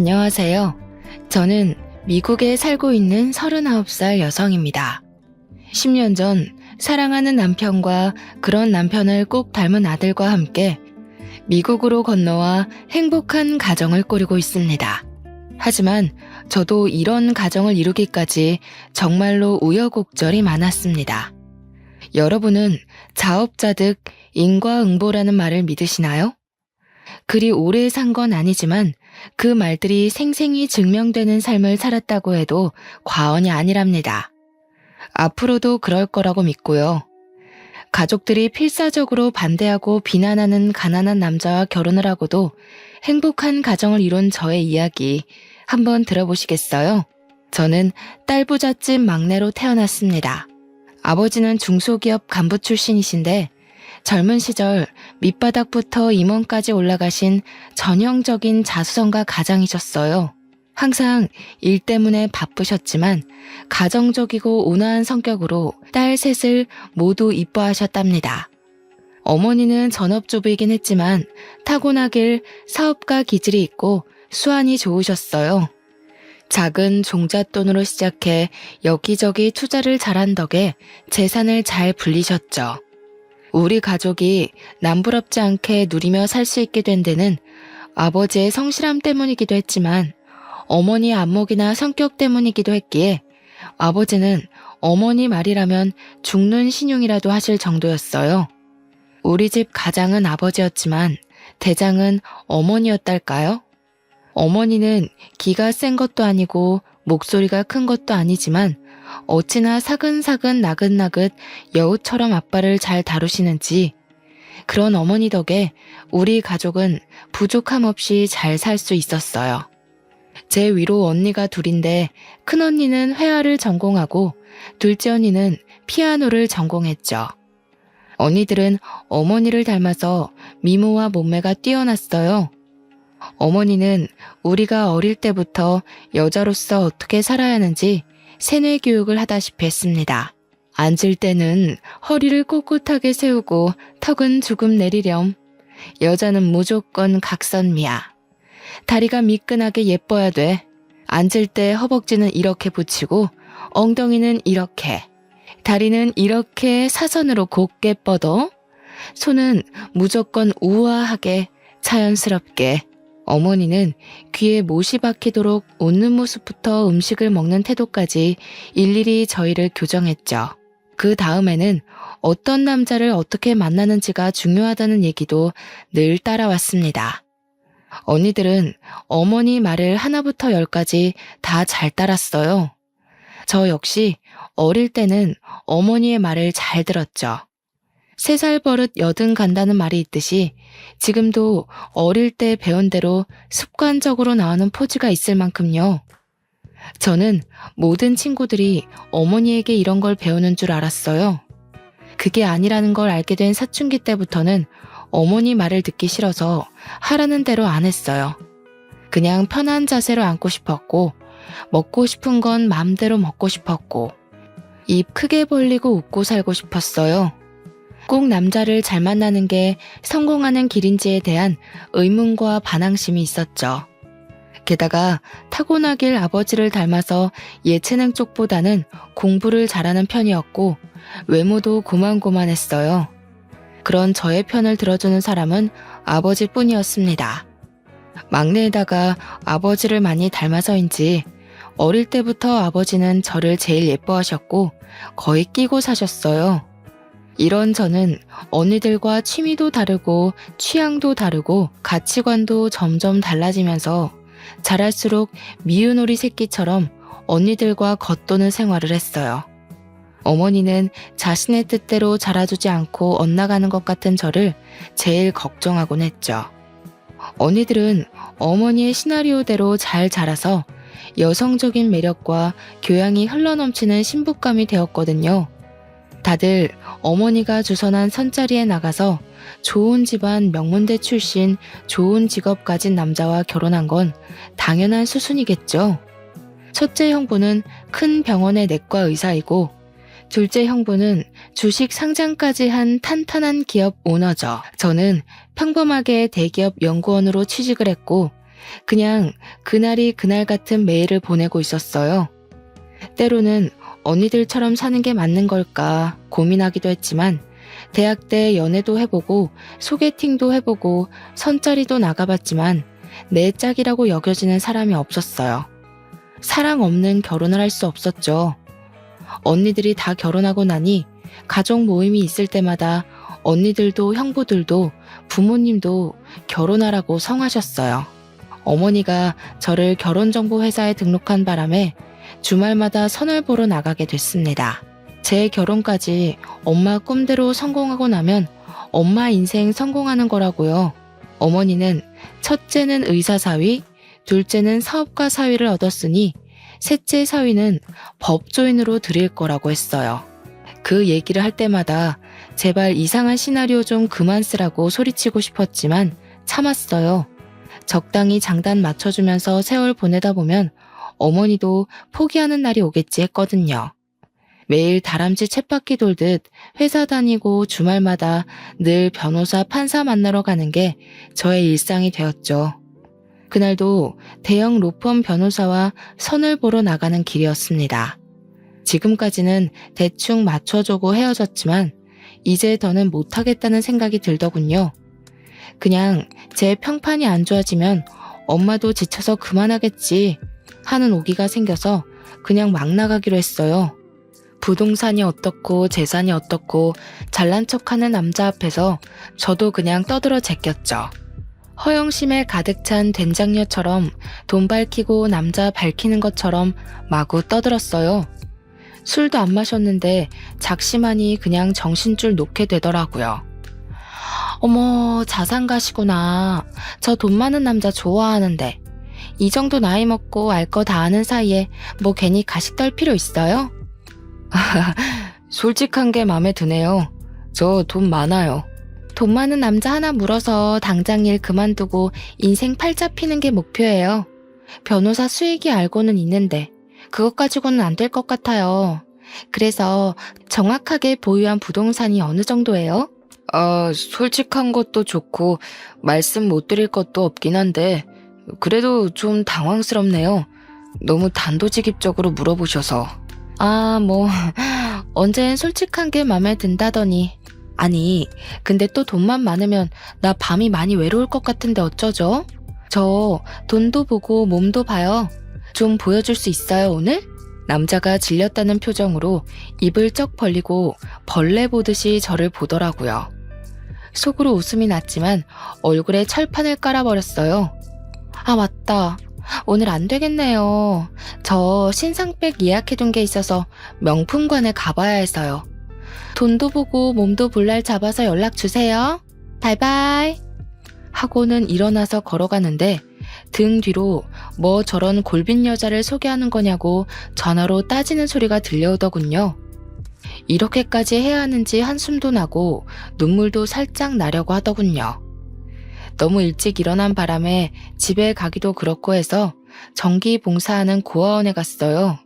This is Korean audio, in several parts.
안녕하세요. 저는 미국에 살고 있는 39살 여성입니다. 10년 전 사랑하는 남편과 그런 남편을 꼭 닮은 아들과 함께 미국으로 건너와 행복한 가정을 꾸리고 있습니다. 하지만 저도 이런 가정을 이루기까지 정말로 우여곡절이 많았습니다. 여러분은 자업자득 인과응보라는 말을 믿으시나요? 그리 오래 산 건 아니지만 그 말들이 생생히 증명되는 삶을 살았다고 해도 과언이 아니랍니다. 앞으로도 그럴 거라고 믿고요. 가족들이 필사적으로 반대하고 비난하는 가난한 남자와 결혼을 하고도 행복한 가정을 이룬 저의 이야기 한번 들어보시겠어요? 저는 딸부잣집 막내로 태어났습니다. 아버지는 중소기업 간부 출신이신데 젊은 시절 밑바닥부터 임원까지 올라가신 전형적인 자수성가 가장이셨어요. 항상 일 때문에 바쁘셨지만 가정적이고 온화한 성격으로 딸 셋을 모두 이뻐하셨답니다. 어머니는 전업주부이긴 했지만 타고나길 사업가 기질이 있고 수완이 좋으셨어요. 작은 종잣돈으로 시작해 여기저기 투자를 잘한 덕에 재산을 잘 불리셨죠. 우리 가족이 남부럽지 않게 누리며 살 수 있게 된 데는 아버지의 성실함 때문이기도 했지만 어머니의 안목이나 성격 때문이기도 했기에 아버지는 어머니 말이라면 죽는 신용이라도 하실 정도였어요. 우리 집 가장은 아버지였지만 대장은 어머니였달까요? 어머니는 기가 센 것도 아니고 목소리가 큰 것도 아니지만 어찌나 사근사근 나긋나긋 여우처럼 아빠를 잘 다루시는지 그런 어머니 덕에 우리 가족은 부족함 없이 잘 살 수 있었어요. 제 위로 언니가 둘인데 큰언니는 회화를 전공하고 둘째 언니는 피아노를 전공했죠. 언니들은 어머니를 닮아서 미모와 몸매가 뛰어났어요. 어머니는 우리가 어릴 때부터 여자로서 어떻게 살아야 하는지 세뇌 교육을 하다시피 했습니다. 앉을 때는 허리를 꼿꼿하게 세우고 턱은 조금 내리렴. 여자는 무조건 각선미야. 다리가 미끈하게 예뻐야 돼. 앉을 때 허벅지는 이렇게 붙이고 엉덩이는 이렇게. 다리는 이렇게 사선으로 곧게 뻗어. 손은 무조건 우아하게 자연스럽게. 어머니는 귀에 못이 박히도록 웃는 모습부터 음식을 먹는 태도까지 일일이 저희를 교정했죠. 그 다음에는 어떤 남자를 어떻게 만나는지가 중요하다는 얘기도 늘 따라왔습니다. 언니들은 어머니 말을 하나부터 열까지 다 잘 따랐어요. 저 역시 어릴 때는 어머니의 말을 잘 들었죠. 3살 버릇 여든 간다는 말이 있듯이 지금도 어릴 때 배운 대로 습관적으로 나오는 포즈가 있을 만큼요. 저는 모든 친구들이 어머니에게 이런 걸 배우는 줄 알았어요. 그게 아니라는 걸 알게 된 사춘기 때부터는 어머니 말을 듣기 싫어서 하라는 대로 안 했어요. 그냥 편한 자세로 앉고 싶었고 먹고 싶은 건 마음대로 먹고 싶었고 입 크게 벌리고 웃고 살고 싶었어요. 꼭 남자를 잘 만나는 게 성공하는 길인지에 대한 의문과 반항심이 있었죠. 게다가 타고나길 아버지를 닮아서 예체능 쪽보다는 공부를 잘하는 편이었고 외모도 고만고만했어요. 그런 저의 편을 들어주는 사람은 아버지뿐이었습니다. 막내에다가 아버지를 많이 닮아서인지 어릴 때부터 아버지는 저를 제일 예뻐하셨고 거의 끼고 사셨어요. 이런 저는 언니들과 취미도 다르고 취향도 다르고 가치관도 점점 달라지면서 자랄수록 미운 오리 새끼처럼 언니들과 겉도는 생활을 했어요. 어머니는 자신의 뜻대로 자라주지 않고 엇나가는 것 같은 저를 제일 걱정하곤 했죠. 언니들은 어머니의 시나리오대로 잘 자라서 여성적인 매력과 교양이 흘러넘치는 신부감이 되었거든요. 다들 어머니가 주선한 선자리에 나가서 좋은 집안 명문대 출신 좋은 직업 가진 남자와 결혼한 건 당연한 수순이겠죠. 첫째 형부는 큰 병원의 내과 의사이고 둘째 형부는 주식 상장까지 한 탄탄한 기업 오너죠. 저는 평범하게 대기업 연구원으로 취직을 했고 그냥 그날이 그날 같은 매일을 보내고 있었어요. 때로는 언니들처럼 사는 게 맞는 걸까 고민하기도 했지만 대학 때 연애도 해보고 소개팅도 해보고 선짜리도 나가봤지만 내 짝이라고 여겨지는 사람이 없었어요. 사랑 없는 결혼을 할 수 없었죠. 언니들이 다 결혼하고 나니 가족 모임이 있을 때마다 언니들도 형부들도 부모님도 결혼하라고 성하셨어요. 어머니가 저를 결혼정보회사에 등록한 바람에 주말마다 선을 보러 나가게 됐습니다. 제 결혼까지 엄마 꿈대로 성공하고 나면 엄마 인생 성공하는 거라고요. 어머니는 첫째는 의사 사위, 둘째는 사업가 사위를 얻었으니 셋째 사위는 법조인으로 드릴 거라고 했어요. 그 얘기를 할 때마다 제발 이상한 시나리오 좀 그만 쓰라고 소리치고 싶었지만 참았어요. 적당히 장단 맞춰주면서 세월 보내다 보면 어머니도 포기하는 날이 오겠지 했거든요. 매일 다람쥐 쳇바퀴 돌듯 회사 다니고 주말마다 늘 변호사 판사 만나러 가는 게 저의 일상이 되었죠. 그날도 대형 로펌 변호사와 선을 보러 나가는 길이었습니다. 지금까지는 대충 맞춰주고 헤어졌지만 이제 더는 못하겠다는 생각이 들더군요. 그냥 제 평판이 안 좋아지면 엄마도 지쳐서 그만하겠지 하는 오기가 생겨서 그냥 막 나가기로 했어요. 부동산이 어떻고 재산이 어떻고 잘난 척하는 남자 앞에서 저도 그냥 떠들어 제꼈죠. 허영심에 가득 찬 된장녀처럼 돈 밝히고 남자 밝히는 것처럼 마구 떠들었어요. 술도 안 마셨는데 작심하니 그냥 정신줄 놓게 되더라고요. 어머, 자산가시구나. 저 돈 많은 남자 좋아하는데. 이 정도 나이 먹고 알 거 다 아는 사이에 뭐 괜히 가식 떨 필요 있어요? 솔직한 게 마음에 드네요. 저 돈 많아요. 돈 많은 남자 하나 물어서 당장 일 그만두고 인생 팔자 피는 게 목표예요. 변호사 수익이 알고는 있는데 그것 가지고는 안 될 것 같아요. 그래서 정확하게 보유한 부동산이 어느 정도예요? 솔직한 것도 좋고 말씀 못 드릴 것도 없긴 한데 그래도 좀 당황스럽네요. 너무 단도직입적으로 물어보셔서. 언젠 솔직한 게 마음에 든다더니. 아니, 근데 또 돈만 많으면 나 밤이 많이 외로울 것 같은데 어쩌죠? 저 돈도 보고 몸도 봐요. 좀 보여줄 수 있어요, 오늘? 남자가 질렸다는 표정으로 입을 쩍 벌리고 벌레 보듯이 저를 보더라고요. 속으로 웃음이 났지만 얼굴에 철판을 깔아버렸어요. 아, 맞다. 오늘 안 되겠네요. 저 신상백 예약해둔 게 있어서 명품관에 가봐야 해서요. 돈도 보고 몸도 볼 날 잡아서 연락 주세요. 바이바이. 하고는 일어나서 걸어가는데 등 뒤로 뭐 저런 골빈 여자를 소개하는 거냐고 전화로 따지는 소리가 들려오더군요. 이렇게까지 해야 하는지 한숨도 나고 눈물도 살짝 나려고 하더군요. 너무 일찍 일어난 바람에 집에 가기도 그렇고 해서 전기 봉사하는 고아원에 갔어요.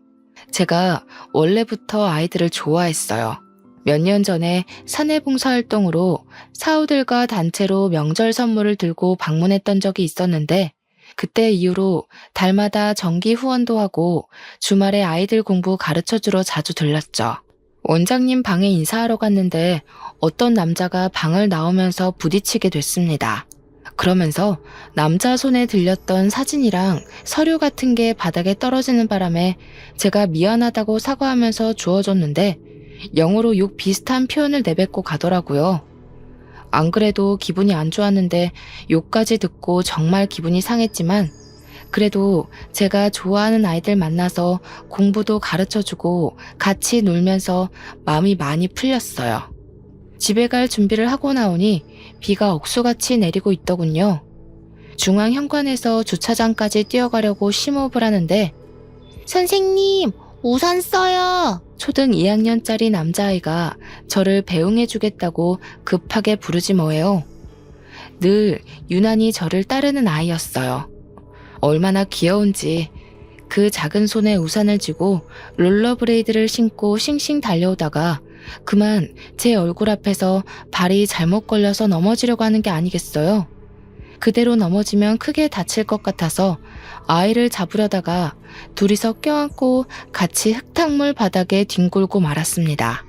제가 원래부터 아이들을 좋아했어요. 몇 년 전에 사내 봉사활동으로 사우들과 단체로 명절 선물을 들고 방문했던 적이 있었는데 그때 이후로 달마다 정기 후원도 하고 주말에 아이들 공부 가르쳐주러 자주 들렀죠. 원장님 방에 인사하러 갔는데 어떤 남자가 방을 나오면서 부딪히게 됐습니다. 그러면서 남자 손에 들렸던 사진이랑 서류 같은 게 바닥에 떨어지는 바람에 제가 미안하다고 사과하면서 주워줬는데 영어로 욕 비슷한 표현을 내뱉고 가더라고요. 안 그래도 기분이 안 좋았는데 욕까지 듣고 정말 기분이 상했지만 그래도 제가 좋아하는 아이들 만나서 공부도 가르쳐주고 같이 놀면서 마음이 많이 풀렸어요. 집에 갈 준비를 하고 나오니 비가 억수같이 내리고 있더군요. 중앙현관에서 주차장까지 뛰어가려고 심호흡을 하는데 선생님, 우산 써요. 초등 2학년짜리 남자아이가 저를 배웅해주겠다고 급하게 부르지 뭐예요. 늘 유난히 저를 따르는 아이였어요. 얼마나 귀여운지 그 작은 손에 우산을 쥐고 롤러브레이드를 신고 싱싱 달려오다가 그만 제 얼굴 앞에서 발이 잘못 걸려서 넘어지려고 하는 게 아니겠어요. 그대로 넘어지면 크게 다칠 것 같아서 아이를 잡으려다가 둘이서 껴안고 같이 흙탕물 바닥에 뒹굴고 말았습니다.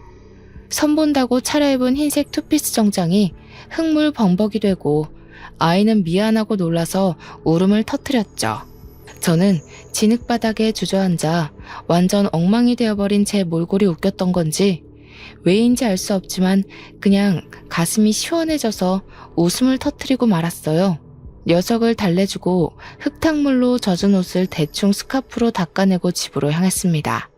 선본다고 차려입은 흰색 투피스 정장이 흙물 범벅이 되고 아이는 미안하고 놀라서 울음을 터뜨렸죠. 저는 진흙바닥에 주저앉아 완전 엉망이 되어버린 제 몰골이 웃겼던 건지 왜인지 알 수 없지만 그냥 가슴이 시원해져서 웃음을 터뜨리고 말았어요. 녀석을 달래주고 흙탕물로 젖은 옷을 대충 스카프로 닦아내고 집으로 향했습니다.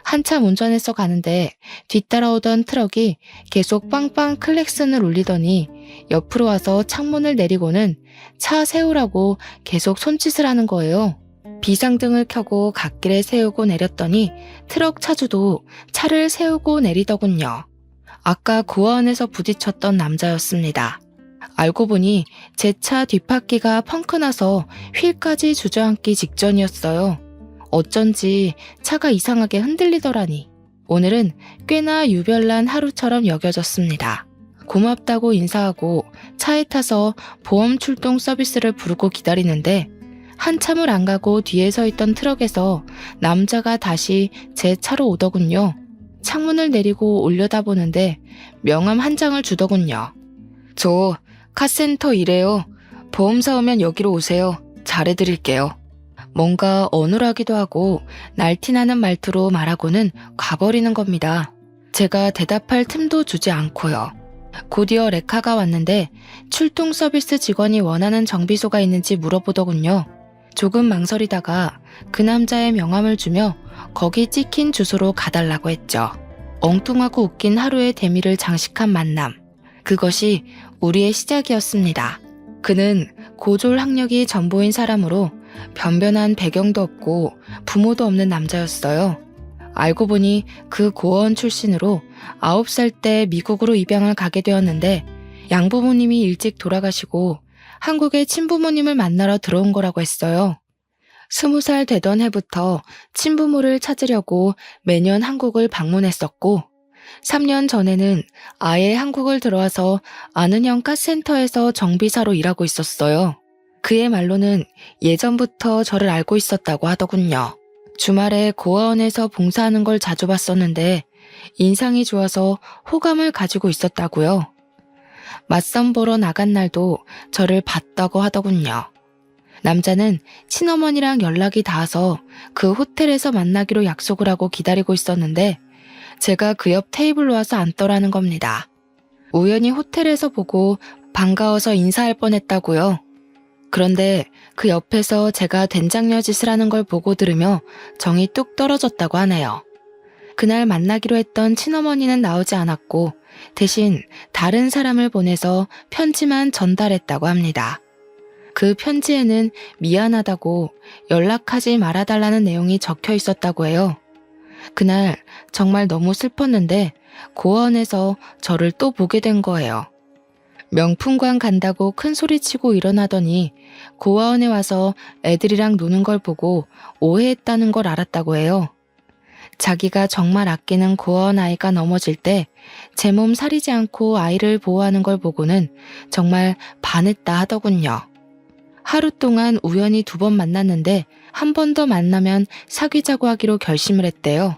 한참 운전해서 가는데 뒤따라오던 트럭이 계속 빵빵 클렉슨을 울리더니 옆으로 와서 창문을 내리고는 차 세우라고 계속 손짓을 하는 거예요. 비상등을 켜고 갓길에 세우고 내렸더니 트럭 차주도 차를 세우고 내리더군요. 아까 고아원에서 부딪혔던 남자였습니다. 알고 보니 제 차 뒷바퀴가 펑크나서 휠까지 주저앉기 직전이었어요. 어쩐지 차가 이상하게 흔들리더라니. 오늘은 꽤나 유별난 하루처럼 여겨졌습니다. 고맙다고 인사하고 차에 타서 보험 출동 서비스를 부르고 기다리는데 한참을 안 가고 뒤에 서 있던 트럭에서 남자가 다시 제 차로 오더군요. 창문을 내리고 올려다보는데 명함 한 장을 주더군요. 저 카센터 일해요. 보험사 오면 여기로 오세요. 잘해드릴게요. 뭔가 어눌하기도 하고 날티나는 말투로 말하고는 가버리는 겁니다. 제가 대답할 틈도 주지 않고요. 곧이어 레카가 왔는데 출동 서비스 직원이 원하는 정비소가 있는지 물어보더군요. 조금 망설이다가 그 남자의 명함을 주며 거기 찍힌 주소로 가달라고 했죠. 엉뚱하고 웃긴 하루의 대미를 장식한 만남. 그것이 우리의 시작이었습니다. 그는 고졸 학력이 전부인 사람으로 변변한 배경도 없고 부모도 없는 남자였어요. 알고 보니 그 고아원 출신으로 9살 때 미국으로 입양을 가게 되었는데 양부모님이 일찍 돌아가시고 한국의 친부모님을 만나러 들어온 거라고 했어요. 20살 되던 해부터 친부모를 찾으려고 매년 한국을 방문했었고 3년 전에는 아예 한국을 들어와서 아는 형 카센터에서 정비사로 일하고 있었어요. 그의 말로는 예전부터 저를 알고 있었다고 하더군요. 주말에 고아원에서 봉사하는 걸 자주 봤었는데 인상이 좋아서 호감을 가지고 있었다고요. 맞선 보러 나간 날도 저를 봤다고 하더군요. 남자는 친어머니랑 연락이 닿아서 그 호텔에서 만나기로 약속을 하고 기다리고 있었는데 제가 그 옆 테이블로 와서 앉더라는 겁니다. 우연히 호텔에서 보고 반가워서 인사할 뻔했다고요. 그런데 그 옆에서 제가 된장녀 짓을 하는 걸 보고 들으며 정이 뚝 떨어졌다고 하네요. 그날 만나기로 했던 친어머니는 나오지 않았고 대신 다른 사람을 보내서 편지만 전달했다고 합니다. 그 편지에는 미안하다고 연락하지 말아달라는 내용이 적혀 있었다고 해요. 그날 정말 너무 슬펐는데 고아원에서 저를 또 보게 된 거예요. 명품관 간다고 큰 소리치고 일어나더니 고아원에 와서 애들이랑 노는 걸 보고 오해했다는 걸 알았다고 해요. 자기가 정말 아끼는 고아원 아이가 넘어질 때 제 몸 사리지 않고 아이를 보호하는 걸 보고는 정말 반했다 하더군요. 하루 동안 우연히 2번 만났는데 한 번 더 만나면 사귀자고 하기로 결심을 했대요.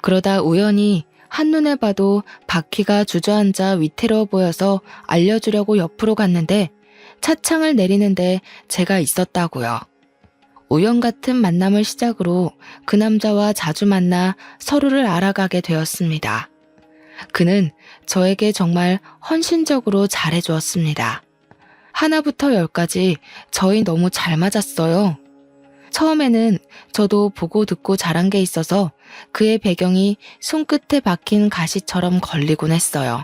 그러다 우연히 한눈에 봐도 바퀴가 주저앉아 위태로워 보여서 알려주려고 옆으로 갔는데 차창을 내리는데 제가 있었다고요. 우연 같은 만남을 시작으로 그 남자와 자주 만나 서로를 알아가게 되었습니다. 그는 저에게 정말 헌신적으로 잘해주었습니다. 하나부터 10까지 저희 너무 잘 맞았어요. 처음에는 저도 보고 듣고 자란 게 있어서 그의 배경이 손끝에 박힌 가시처럼 걸리곤 했어요.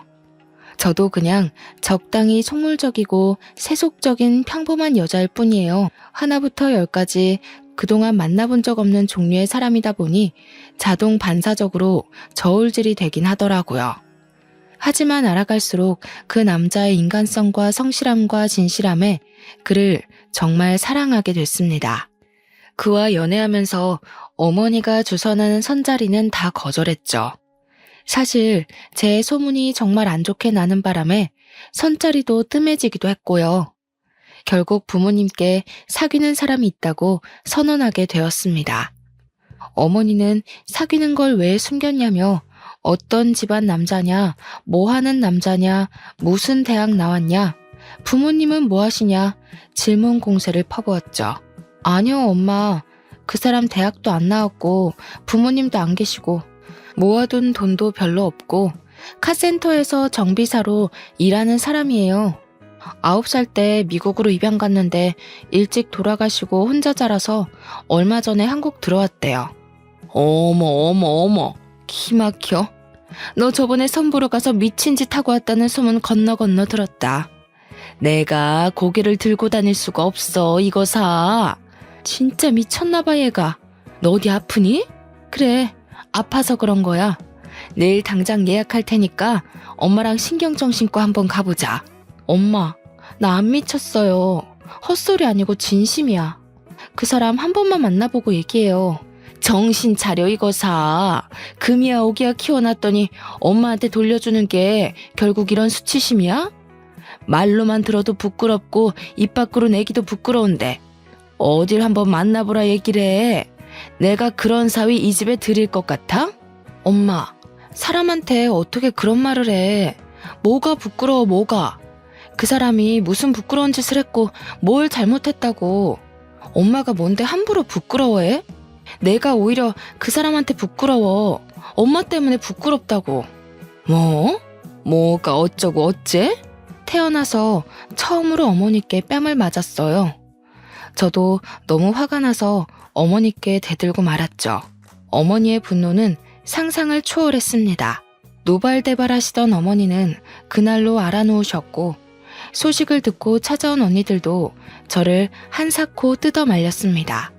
저도 그냥 적당히 속물적이고 세속적인 평범한 여자일 뿐이에요. 하나부터 10까지 그동안 만나본 적 없는 종류의 사람이다 보니 자동 반사적으로 저울질이 되긴 하더라고요. 하지만 알아갈수록 그 남자의 인간성과 성실함과 진실함에 그를 정말 사랑하게 됐습니다. 그와 연애하면서 어머니가 주선하는 선자리는 다 거절했죠. 사실 제 소문이 정말 안 좋게 나는 바람에 선자리도 뜸해지기도 했고요. 결국 부모님께 사귀는 사람이 있다고 선언하게 되었습니다. 어머니는 사귀는 걸 왜 숨겼냐며 어떤 집안 남자냐, 뭐 하는 남자냐, 무슨 대학 나왔냐, 부모님은 뭐 하시냐 질문 공세를 퍼부었죠. 아니요, 엄마. 그 사람 대학도 안 나왔고 부모님도 안 계시고 모아둔 돈도 별로 없고 카센터에서 정비사로 일하는 사람이에요. 9살 때 미국으로 입양 갔는데 일찍 돌아가시고 혼자 자라서 얼마 전에 한국 들어왔대요. 어머, 기 막혀. 너 저번에 선보러 가서 미친 짓 하고 왔다는 소문 건너 들었다. 내가 고개를 들고 다닐 수가 없어, 이거 사. 진짜 미쳤나봐, 얘가. 너 어디 아프니? 그래, 아파서 그런 거야. 내일 당장 예약할 테니까 엄마랑 신경정신과 한번 가보자. 엄마, 나 안 미쳤어요. 헛소리 아니고 진심이야. 그 사람 한 번만 만나보고 얘기해요. 정신 차려, 이거 사. 금이야 오기야 키워놨더니 엄마한테 돌려주는 게 결국 이런 수치심이야? 말로만 들어도 부끄럽고 입 밖으로 내기도 부끄러운데 어딜 한번 만나보라 얘기를 해. 내가 그런 사위 이 집에 들일 것 같아? 엄마, 사람한테 어떻게 그런 말을 해. 뭐가 부끄러워, 뭐가. 그 사람이 무슨 부끄러운 짓을 했고 뭘 잘못했다고. 엄마가 뭔데 함부로 부끄러워해? 내가 오히려 그 사람한테 부끄러워. 엄마 때문에 부끄럽다고. 뭐? 뭐가 어쩌고 어째? 태어나서 처음으로 어머니께 뺨을 맞았어요. 저도 너무 화가 나서 어머니께 대들고 말았죠. 어머니의 분노는 상상을 초월했습니다. 노발대발하시던 어머니는 그날로 알아놓으셨고 소식을 듣고 찾아온 언니들도 저를 한사코 뜯어 말렸습니다.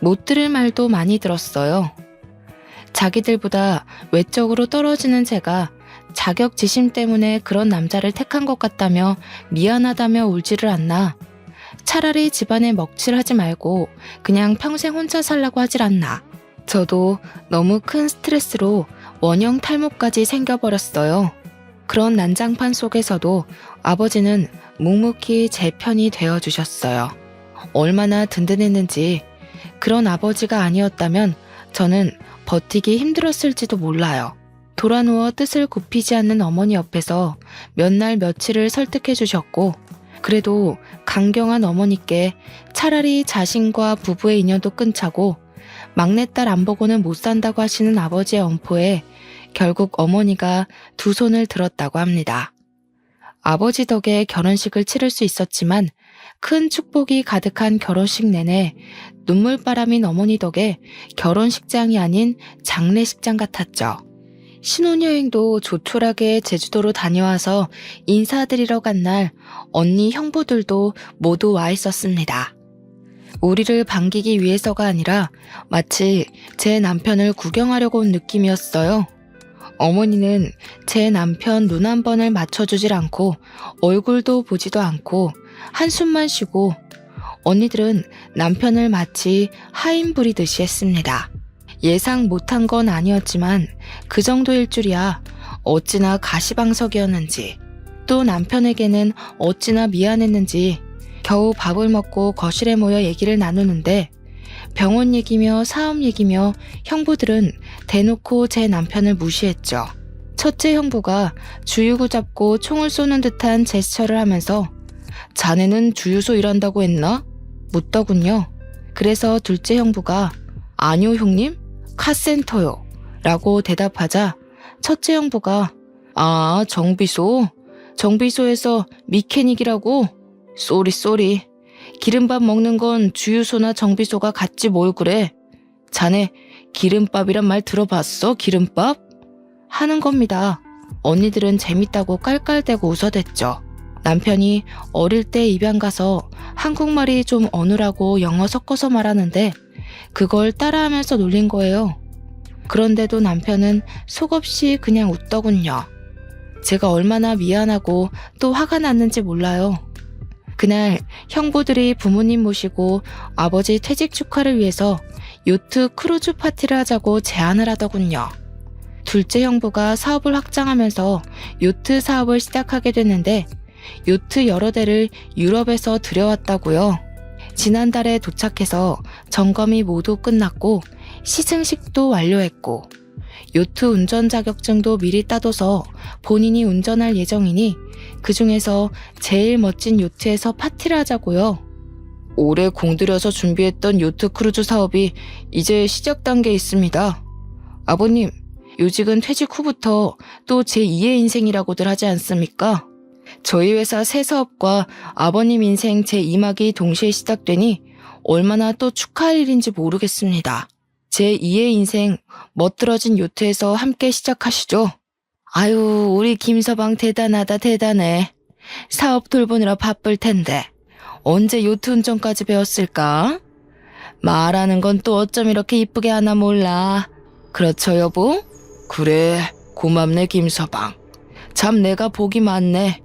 못 들을 말도 많이 들었어요. 자기들보다 외적으로 떨어지는 제가 자격지심 때문에 그런 남자를 택한 것 같다며 미안하다며 울지를 않나. 차라리 집안에 먹칠하지 말고 그냥 평생 혼자 살라고 하질 않나. 저도 너무 큰 스트레스로 원형 탈모까지 생겨버렸어요. 그런 난장판 속에서도 아버지는 묵묵히 제 편이 되어주셨어요. 얼마나 든든했는지. 그런 아버지가 아니었다면 저는 버티기 힘들었을지도 몰라요. 돌아누워 뜻을 굽히지 않는 어머니 옆에서 몇 날 며칠을 설득해 주셨고 그래도 강경한 어머니께 차라리 자신과 부부의 인연도 끊자고 막내딸 안 보고는 못 산다고 하시는 아버지의 엄포에 결국 어머니가 두 손을 들었다고 합니다. 아버지 덕에 결혼식을 치를 수 있었지만 큰 축복이 가득한 결혼식 내내 눈물바람인 어머니 덕에 결혼식장이 아닌 장례식장 같았죠. 신혼여행도 조촐하게 제주도로 다녀와서 인사드리러 간 날 언니 형부들도 모두 와 있었습니다. 우리를 반기기 위해서가 아니라 마치 제 남편을 구경하려고 온 느낌이었어요. 어머니는 제 남편 눈 한 번을 맞춰주질 않고 얼굴도 보지도 않고 한숨만 쉬고 언니들은 남편을 마치 하인 부리듯이 했습니다. 예상 못한 건 아니었지만 그 정도일 줄이야 어찌나 가시방석이었는지 또 남편에게는 어찌나 미안했는지 겨우 밥을 먹고 거실에 모여 얘기를 나누는데 병원 얘기며 사업 얘기며 형부들은 대놓고 제 남편을 무시했죠. 첫째 형부가 주유구 잡고 총을 쏘는 듯한 제스처를 하면서 자네는 주유소 일한다고 했나? 묻더군요. 그래서 둘째 형부가 아니요 형님, 카센터요 라고 대답하자 첫째 형부가 아 정비소에서 미케닉이라고? 쏘리 기름밥 먹는 건 주유소나 정비소가 같지 뭘 그래. 자네 기름밥이란 말 들어봤어? 기름밥? 하는 겁니다. 언니들은 재밌다고 깔깔대고 웃어댔죠. 남편이 어릴 때 입양 가서 한국말이 좀 어눌하고 영어 섞어서 말하는데 그걸 따라하면서 놀린 거예요. 그런데도 남편은 속없이 그냥 웃더군요. 제가 얼마나 미안하고 또 화가 났는지 몰라요. 그날 형부들이 부모님 모시고 아버지 퇴직 축하를 위해서 요트 크루즈 파티를 하자고 제안을 하더군요. 둘째 형부가 사업을 확장하면서 요트 사업을 시작하게 됐는데 요트 여러 대를 유럽에서 들여왔다고요. 지난달에 도착해서 점검이 모두 끝났고 시승식도 완료했고 요트 운전 자격증도 미리 따둬서 본인이 운전할 예정이니 그중에서 제일 멋진 요트에서 파티를 하자고요. 올해 공들여서 준비했던 요트 크루즈 사업이 이제 시작 단계에 있습니다. 아버님, 요직은 퇴직 후부터 또 제2의 인생이라고들 하지 않습니까? 저희 회사 새 사업과 아버님 인생 제2막이 동시에 시작되니 얼마나 또 축하할 일인지 모르겠습니다. 제2의 인생 멋들어진 요트에서 함께 시작하시죠. 아유, 우리 김서방 대단하다 대단해. 사업 돌보느라 바쁠 텐데 언제 요트 운전까지 배웠을까? 말하는 건 또 어쩜 이렇게 이쁘게 하나 몰라. 그렇죠 여보? 그래, 고맙네 김서방. 참 내가 복이 많네.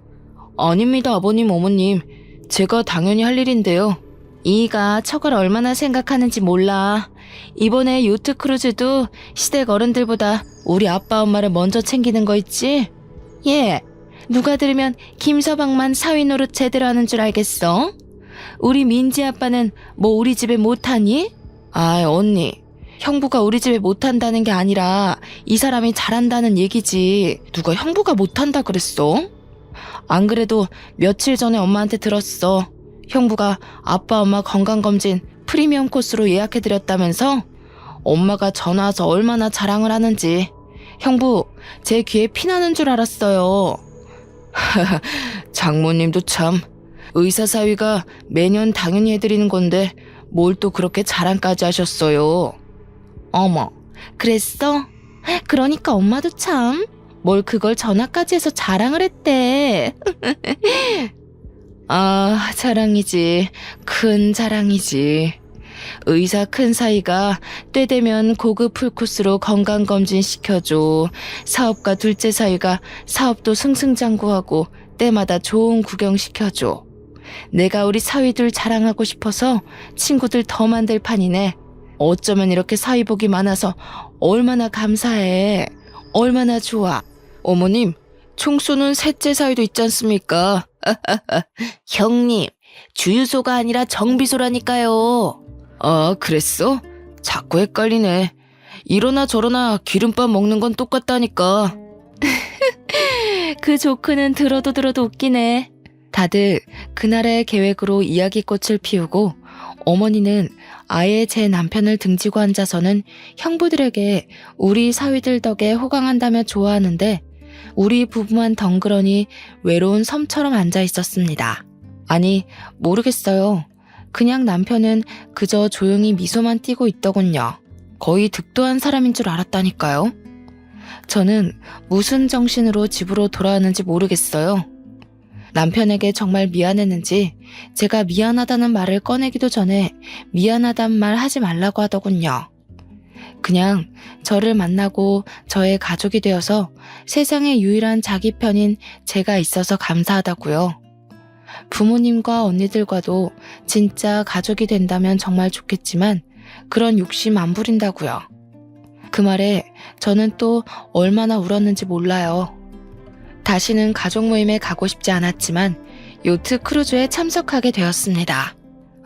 아닙니다 아버님 어머님, 제가 당연히 할 일인데요. 이가 척을 얼마나 생각하는지 몰라. 이번에 요트 크루즈도 시댁 어른들보다 우리 아빠 엄마를 먼저 챙기는 거 있지? 예, 누가 들으면 김서방만 사위 노릇 제대로 하는 줄 알겠어? 우리 민지 아빠는 뭐 우리 집에 못하니? 아 언니, 형부가 우리 집에 못한다는 게 아니라 이 사람이 잘한다는 얘기지. 누가 형부가 못한다 그랬어? 안 그래도 며칠 전에 엄마한테 들었어. 형부가 아빠 엄마 건강검진 프리미엄 코스로 예약해드렸다면서? 엄마가 전화 와서 얼마나 자랑을 하는지. 형부, 제 귀에 피나는 줄 알았어요. 장모님도 참, 의사 사위가 매년 당연히 해드리는 건데 뭘 또 그렇게 자랑까지 하셨어요. 어머, 그랬어? 그러니까 엄마도 참, 뭘 그걸 전화까지 해서 자랑을 했대. 아, 자랑이지. 큰 자랑이지. 의사 큰 사이가 때 되면 고급 풀코스로 건강검진 시켜줘. 사업가 둘째 사이가 사업도 승승장구하고 때마다 좋은 구경 시켜줘. 내가 우리 사위들 자랑하고 싶어서 친구들 더 만들 판이네. 어쩌면 이렇게 사위 복이 많아서 얼마나 감사해. 얼마나 좋아. 어머님, 총 쏘는 셋째 사위도 있지 않습니까? 형님, 주유소가 아니라 정비소라니까요. 아, 그랬어? 자꾸 헷갈리네. 이러나 저러나 기름밥 먹는 건 똑같다니까. 그 조크는 들어도 웃기네. 다들 그날의 계획으로 이야기꽃을 피우고 어머니는 아예 제 남편을 등지고 앉아서는 형부들에게 우리 사위들 덕에 호강한다며 좋아하는데 우리 부부만 덩그러니 외로운 섬처럼 앉아 있었습니다. 아니, 모르겠어요. 그냥 남편은 그저 조용히 미소만 띠고 있더군요. 거의 득도한 사람인 줄 알았다니까요. 저는 무슨 정신으로 집으로 돌아왔는지 모르겠어요. 남편에게 정말 미안했는지 제가 미안하다는 말을 꺼내기도 전에 미안하단 말 하지 말라고 하더군요. 그냥 저를 만나고 저의 가족이 되어서 세상에 유일한 자기 편인 제가 있어서 감사하다고요. 부모님과 언니들과도 진짜 가족이 된다면 정말 좋겠지만 그런 욕심 안 부린다고요. 그 말에 저는 또 얼마나 울었는지 몰라요. 다시는 가족 모임에 가고 싶지 않았지만 요트 크루즈에 참석하게 되었습니다.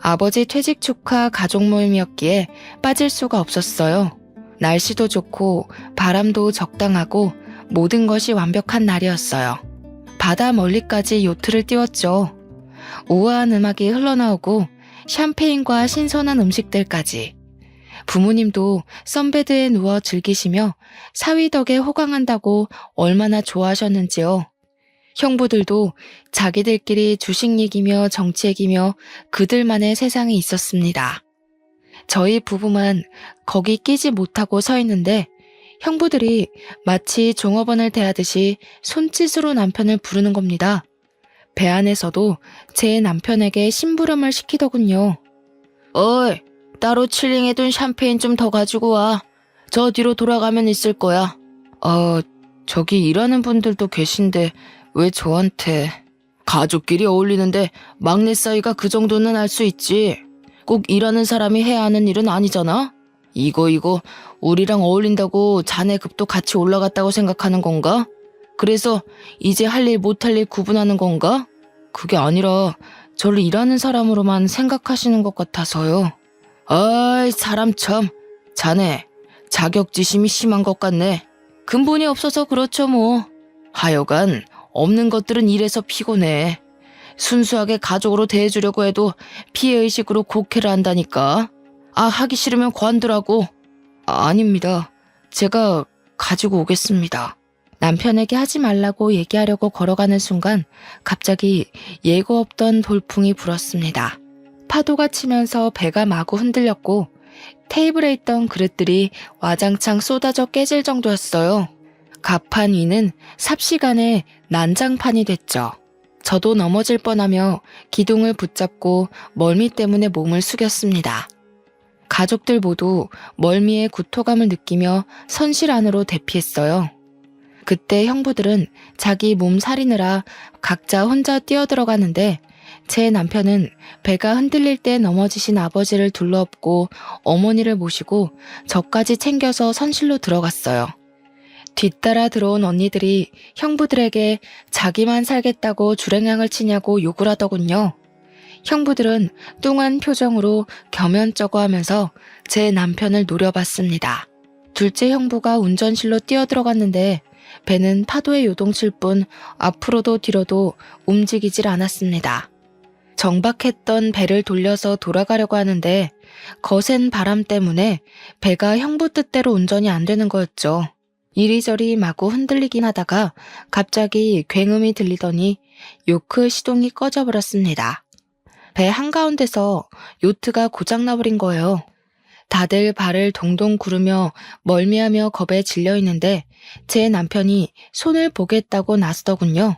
아버지 퇴직 축하 가족 모임이었기에 빠질 수가 없었어요. 날씨도 좋고 바람도 적당하고 모든 것이 완벽한 날이었어요. 바다 멀리까지 요트를 띄웠죠. 우아한 음악이 흘러나오고 샴페인과 신선한 음식들까지. 부모님도 선베드에 누워 즐기시며 사위 덕에 호강한다고 얼마나 좋아하셨는지요. 형부들도 자기들끼리 주식 얘기며 정치 얘기며 그들만의 세상에 있었습니다. 저희 부부만 거기 끼지 못하고 서 있는데 형부들이 마치 종업원을 대하듯이 손짓으로 남편을 부르는 겁니다. 배 안에서도 제 남편에게 심부름을 시키더군요. 어이, 따로 칠링해둔 샴페인 좀 더 가지고 와. 저 뒤로 돌아가면 있을 거야. 저기 일하는 분들도 계신데 왜 저한테. 가족끼리 어울리는데 막내 사이가 그 정도는 알 수 있지. 꼭 일하는 사람이 해야 하는 일은 아니잖아. 이거 우리랑 어울린다고 자네 급도 같이 올라갔다고 생각하는 건가? 그래서 이제 할 일 못할 일 구분하는 건가? 그게 아니라 저를 일하는 사람으로만 생각하시는 것 같아서요. 아이, 사람 참. 자네, 자격지심이 심한 것 같네. 근본이 없어서 그렇죠 뭐. 하여간 없는 것들은 이래서 피곤해. 순수하게 가족으로 대해주려고 해도 피해의식으로 곡해를 한다니까. 아, 하기 싫으면 관두라고. 아닙니다. 제가 가지고 오겠습니다. 남편에게 하지 말라고 얘기하려고 걸어가는 순간 갑자기 예고 없던 돌풍이 불었습니다. 파도가 치면서 배가 마구 흔들렸고 테이블에 있던 그릇들이 와장창 쏟아져 깨질 정도였어요. 갑판 위는 삽시간에 난장판이 됐죠. 저도 넘어질 뻔하며 기둥을 붙잡고 멀미 때문에 몸을 숙였습니다. 가족들 모두 멀미의 구토감을 느끼며 선실 안으로 대피했어요. 그때 형부들은 자기 몸 사리느라 각자 혼자 뛰어들어가는데 제 남편은 배가 흔들릴 때 넘어지신 아버지를 둘러엎고 어머니를 모시고 저까지 챙겨서 선실로 들어갔어요. 뒤따라 들어온 언니들이 형부들에게 자기만 살겠다고 주랭랑을 치냐고 욕을 하더군요. 형부들은 뚱한 표정으로 겸연쩍어 하면서 제 남편을 노려봤습니다. 둘째 형부가 운전실로 뛰어들어갔는데 배는 파도에 요동칠 뿐 앞으로도 뒤로도 움직이질 않았습니다. 정박했던 배를 돌려서 돌아가려고 하는데 거센 바람 때문에 배가 형부 뜻대로 운전이 안 되는 거였죠. 이리저리 마구 흔들리긴 하다가 갑자기 굉음이 들리더니 요크 시동이 꺼져버렸습니다. 배 한가운데서 요트가 고장나버린 거예요. 다들 발을 동동 구르며 멀미하며 겁에 질려 있는데 제 남편이 손을 보겠다고 나서더군요.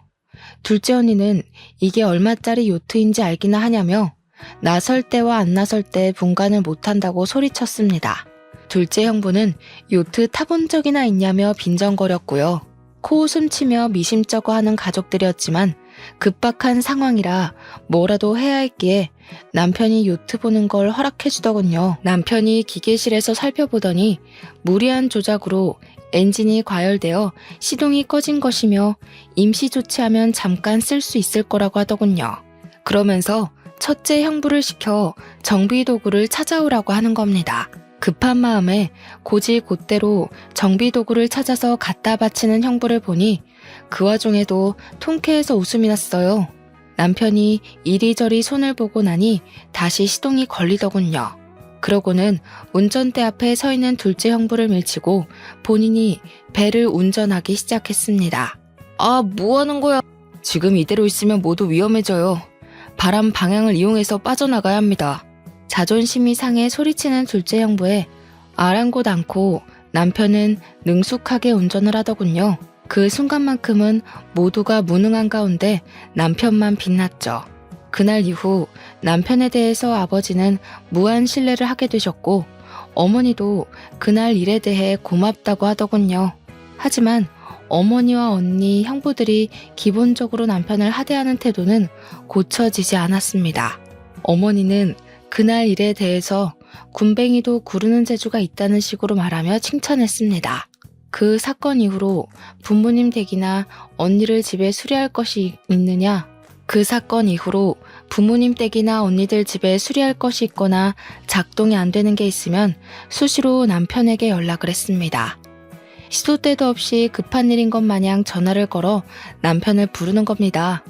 둘째 언니는 이게 얼마짜리 요트인지 알기나 하냐며 나설 때와 안 나설 때 분간을 못한다고 소리쳤습니다. 둘째 형부는 요트 타본 적이나 있냐며 빈정거렸고요. 코웃음 치며 미심쩍어 하는 가족들이었지만 급박한 상황이라 뭐라도 해야 했기에 남편이 요트 보는 걸 허락해 주더군요. 남편이 기계실에서 살펴보더니 무리한 조작으로 엔진이 과열되어 시동이 꺼진 것이며 임시 조치하면 잠깐 쓸 수 있을 거라고 하더군요. 그러면서 첫째 형부를 시켜 정비 도구를 찾아오라고 하는 겁니다. 급한 마음에 고지곧대로 정비 도구를 찾아서 갖다 바치는 형부를 보니 그 와중에도 통쾌해서 웃음이 났어요. 남편이 이리저리 손을 보고 나니 다시 시동이 걸리더군요. 그러고는 운전대 앞에 서 있는 둘째 형부를 밀치고 본인이 배를 운전하기 시작했습니다. 아, 뭐 하는 거야? 지금 이대로 있으면 모두 위험해져요. 바람 방향을 이용해서 빠져나가야 합니다. 자존심이 상해 소리치는 둘째 형부에 아랑곳 않고 남편은 능숙하게 운전을 하더군요. 그 순간만큼은 모두가 무능한 가운데 남편만 빛났죠. 그날 이후 남편에 대해서 아버지는 무한 신뢰를 하게 되셨고 어머니도 그날 일에 대해 고맙다고 하더군요. 하지만 어머니와 언니, 형부들이 기본적으로 남편을 하대하는 태도는 고쳐지지 않았습니다. 어머니는 그날 일에 대해서 군뱅이도 구르는 재주가 있다는 식으로 말하며 칭찬했습니다. 그 사건 이후로 부모님 댁이나 언니를 집에 수리할 것이 있느냐? 그 사건 이후로 부모님 댁이나 언니들 집에 수리할 것이 있거나 작동이 안 되는 게 있으면 수시로 남편에게 연락을 했습니다. 시도 때도 없이 급한 일인 것 마냥 전화를 걸어 남편을 부르는 겁니다.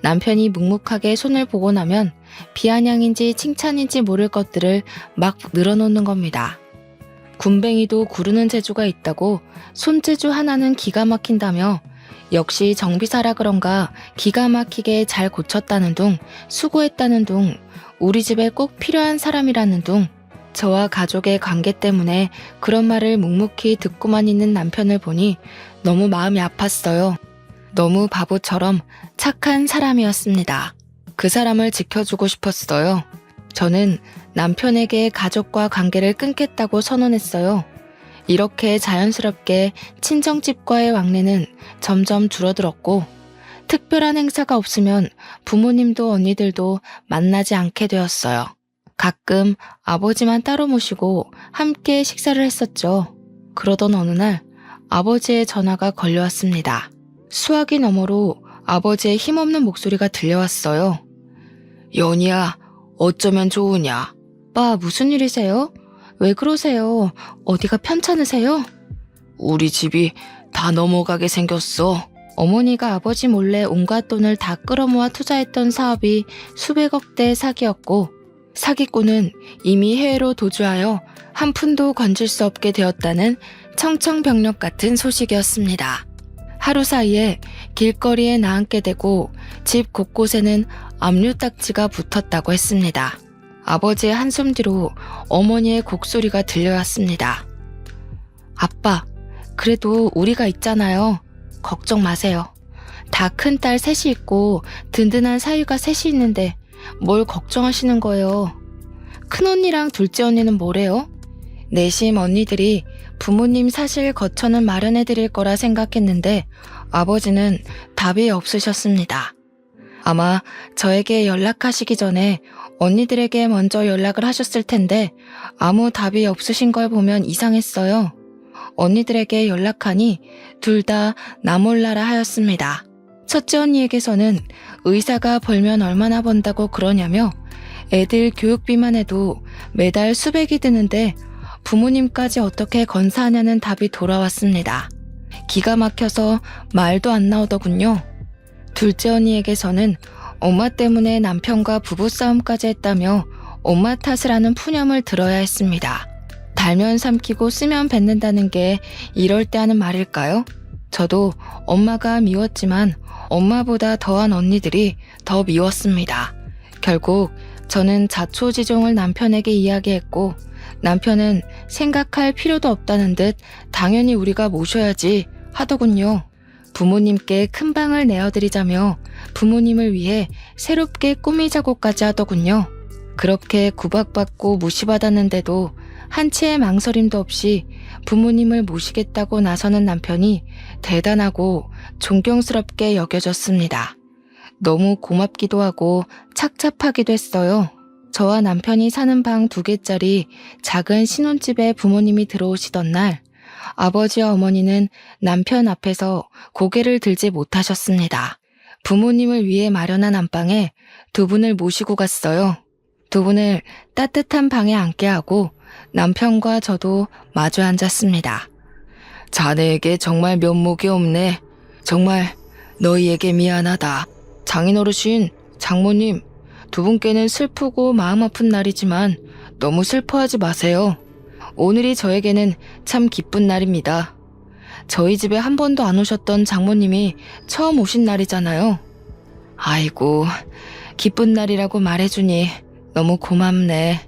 남편이 묵묵하게 손을 보고 나면 비아냥인지 칭찬인지 모를 것들을 막 늘어놓는 겁니다. 군뱅이도 구르는 재주가 있다고 손재주 하나는 기가 막힌다며 역시 정비사라 그런가 기가 막히게 잘 고쳤다는 둥, 수고했다는 둥, 우리 집에 꼭 필요한 사람이라는 둥, 저와 가족의 관계 때문에 그런 말을 묵묵히 듣고만 있는 남편을 보니 너무 마음이 아팠어요. 너무 바보처럼 착한 사람이었습니다. 그 사람을 지켜주고 싶었어요. 저는 남편에게 가족과 관계를 끊겠다고 선언했어요. 이렇게 자연스럽게 친정집과의 왕래는 점점 줄어들었고 특별한 행사가 없으면 부모님도 언니들도 만나지 않게 되었어요. 가끔 아버지만 따로 모시고 함께 식사를 했었죠. 그러던 어느 날 아버지의 전화가 걸려왔습니다. 수화기 너머로 아버지의 힘없는 목소리가 들려왔어요. 연희야, 어쩌면 좋으냐? 빠, 무슨 일이세요? 왜 그러세요? 어디가 편찮으세요? 우리 집이 다 넘어가게 생겼어. 어머니가 아버지 몰래 온갖 돈을 다 끌어모아 투자했던 사업이 수백억대 사기였고 사기꾼은 이미 해외로 도주하여 한 푼도 건질 수 없게 되었다는 청천벽력 같은 소식이었습니다. 하루 사이에 길거리에 나앉게 되고 집 곳곳에는 압류딱지가 붙었다고 했습니다. 아버지의 한숨 뒤로 어머니의 곡소리가 들려왔습니다. 아빠, 그래도 우리가 있잖아요. 걱정 마세요. 다 큰 딸 셋이 있고 든든한 사위가 셋이 있는데 뭘 걱정하시는 거예요. 큰언니랑 둘째 언니는 뭐래요? 내심 언니들이 부모님 사실 거처는 마련해 드릴 거라 생각했는데 아버지는 답이 없으셨습니다. 아마 저에게 연락하시기 전에 언니들에게 먼저 연락을 하셨을 텐데 아무 답이 없으신 걸 보면 이상했어요. 언니들에게 연락하니 둘 다 나 몰라라 하였습니다. 첫째 언니에게서는 의사가 벌면 얼마나 번다고 그러냐며 애들 교육비만 해도 매달 수백이 드는데 부모님까지 어떻게 건사하냐는 답이 돌아왔습니다. 기가 막혀서 말도 안 나오더군요. 둘째 언니에게서는 엄마 때문에 남편과 부부싸움까지 했다며 엄마 탓을 하는 푸념을 들어야 했습니다. 달면 삼키고 쓰면 뱉는다는 게 이럴 때 하는 말일까요? 저도 엄마가 미웠지만 엄마보다 더한 언니들이 더 미웠습니다. 결국 저는 자초지종을 남편에게 이야기했고 남편은 생각할 필요도 없다는 듯 당연히 우리가 모셔야지 하더군요. 부모님께 큰 방을 내어드리자며 부모님을 위해 새롭게 꾸미자고까지 하더군요. 그렇게 구박받고 무시받았는데도 한치의 망설임도 없이 부모님을 모시겠다고 나서는 남편이 대단하고 존경스럽게 여겨졌습니다. 너무 고맙기도 하고 착잡하기도 했어요. 저와 남편이 사는 방 2개짜리 작은 신혼집에 부모님이 들어오시던 날 아버지와 어머니는 남편 앞에서 고개를 들지 못하셨습니다. 부모님을 위해 마련한 안방에 2분을 모시고 갔어요. 2분을 따뜻한 방에 앉게 하고 남편과 저도 마주 앉았습니다. 자네에게 정말 면목이 없네. 정말 너희에게 미안하다. 장인어르신, 장모님, 2분께는 슬프고 마음 아픈 날이지만 너무 슬퍼하지 마세요. 오늘이 저에게는 참 기쁜 날입니다. 저희 집에 한 번도 안 오셨던 장모님이 처음 오신 날이잖아요. 아이고, 기쁜 날이라고 말해주니 너무 고맙네.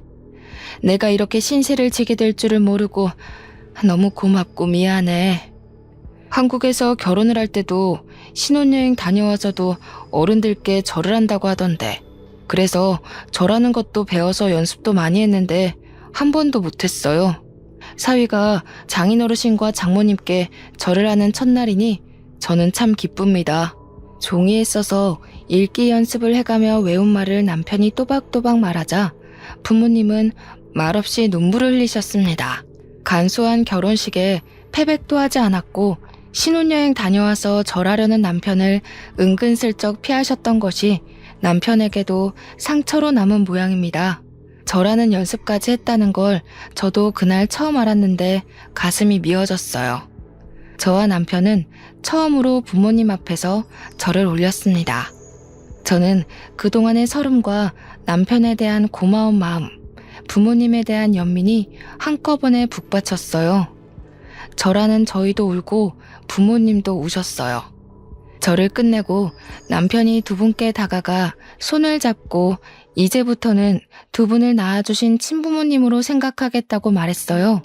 내가 이렇게 신세를 지게 될 줄을 모르고 너무 고맙고 미안해. 한국에서 결혼을 할 때도 신혼여행 다녀와서도 어른들께 절을 한다고 하던데 그래서 절하는 것도 배워서 연습도 많이 했는데 한 번도 못했어요. 사위가 장인어르신과 장모님께 절을 하는 첫날이니 저는 참 기쁩니다. 종이에 써서 읽기 연습을 해가며 외운 말을 남편이 또박또박 말하자 부모님은 말없이 눈물을 흘리셨습니다. 간소한 결혼식에 패백도 하지 않았고 신혼여행 다녀와서 절하려는 남편을 은근슬쩍 피하셨던 것이 남편에게도 상처로 남은 모양입니다. 절하는 연습까지 했다는 걸 저도 그날 처음 알았는데 가슴이 미어졌어요. 저와 남편은 처음으로 부모님 앞에서 절을 올렸습니다. 저는 그동안의 서름과 남편에 대한 고마운 마음, 부모님에 대한 연민이 한꺼번에 북받쳤어요. 절하는 저희도 울고 부모님도 우셨어요. 절을 끝내고 남편이 2분께 다가가 손을 잡고 이제부터는 2분을 낳아주신 친부모님으로 생각하겠다고 말했어요.